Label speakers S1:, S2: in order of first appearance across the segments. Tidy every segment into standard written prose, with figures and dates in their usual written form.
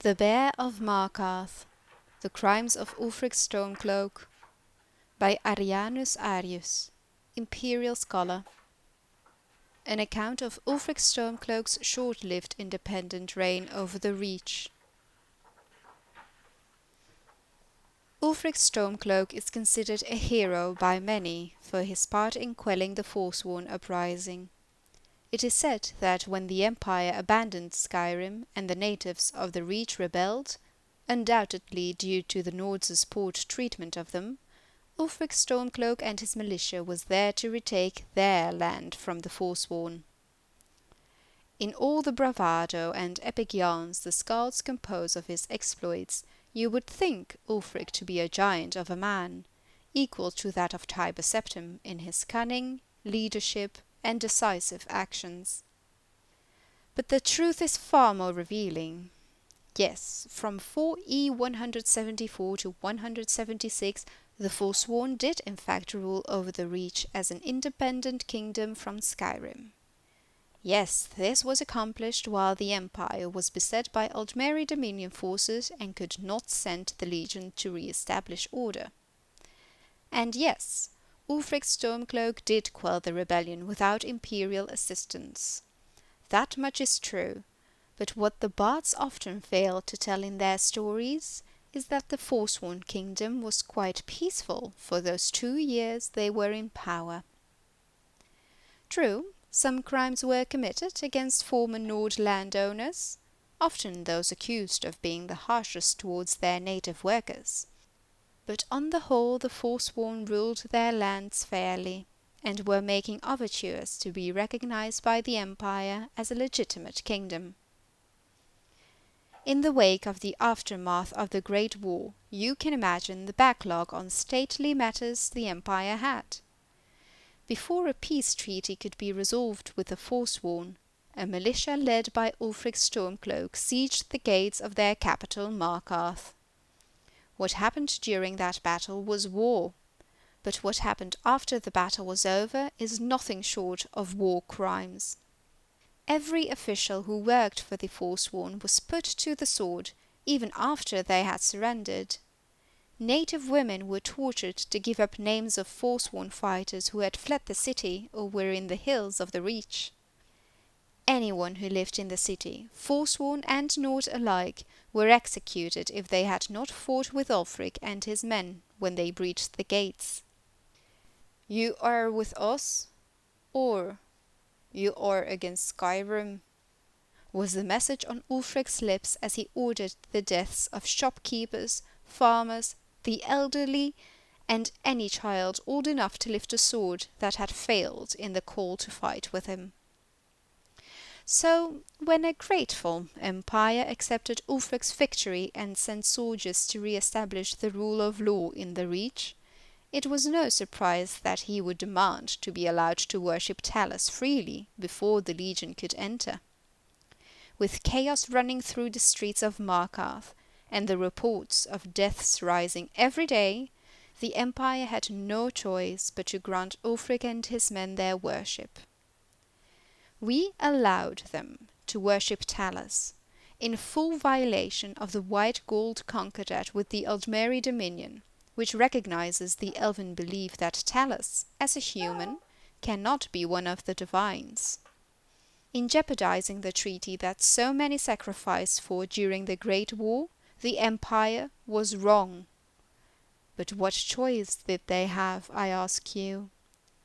S1: The Bear of Markarth, The Crimes of Ulfric Stormcloak, by Arianus Arius, Imperial Scholar. An account of Ulfric Stormcloak's short-lived independent reign over the Reach. Ulfric Stormcloak is considered a hero by many for his part in quelling the Forsworn uprising. It is said that when the Empire abandoned Skyrim and the natives of the Reach rebelled, undoubtedly due to the Nords' poor treatment of them, Ulfric Stormcloak and his militia was there to retake their land from the Forsworn. In all the bravado and epic yarns the skalds compose of his exploits, you would think Ulfric to be a giant of a man, equal to that of Tiber Septim in his cunning, leadership, and decisive actions. But the truth is far more revealing. Yes, from 4E 174 to 176, the Forsworn did in fact rule over the Reach as an independent kingdom from Skyrim. Yes, this was accomplished while the Empire was beset by Aldmeri Dominion forces and could not send the Legion to re-establish order. And yes, Ulfric Stormcloak did quell the rebellion without imperial assistance. That much is true, but what the bards often fail to tell in their stories is that the Forsworn kingdom was quite peaceful for those 2 years they were in power. True, some crimes were committed against former Nord landowners, often those accused of being the harshest towards their native workers. But on the whole the Forsworn ruled their lands fairly, and were making overtures to be recognized by the Empire as a legitimate kingdom. In the wake of the aftermath of the Great War, you can imagine the backlog on stately matters the Empire had. Before a peace treaty could be resolved with the Forsworn, a militia led by Ulfric Stormcloak sieged the gates of their capital Markarth. What happened during that battle was war, but what happened after the battle was over is nothing short of war crimes. Every official who worked for the Forsworn was put to the sword, even after they had surrendered. Native women were tortured to give up names of Forsworn fighters who had fled the city or were in the hills of the Reach. Anyone who lived in the city, Forsworn and Nord alike, were executed if they had not fought with Ulfric and his men when they breached the gates. "You are with us, or you are against Skyrim," was the message on Ulfric's lips as he ordered the deaths of shopkeepers, farmers, the elderly, and any child old enough to lift a sword that had failed in the call to fight with him. So, when a grateful empire accepted Ulfric's victory and sent soldiers to re-establish the rule of law in the Reach, it was no surprise that he would demand to be allowed to worship Talos freely before the Legion could enter. With chaos running through the streets of Markarth, and the reports of deaths rising every day, the Empire had no choice but to grant Ulfric and his men their worship. We allowed them to worship Talos, in full violation of the White Gold Concordat with the Aldmeri Dominion, which recognizes the elven belief that Talos, as a human, cannot be one of the divines. In jeopardizing the treaty that so many sacrificed for during the Great War, the Empire was wrong. But what choice did they have, I ask you?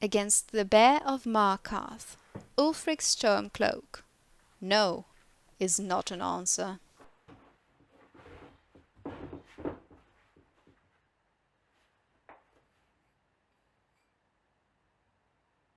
S1: Against the Bear of Markarth, Ulfric Stormcloak, no is not an answer.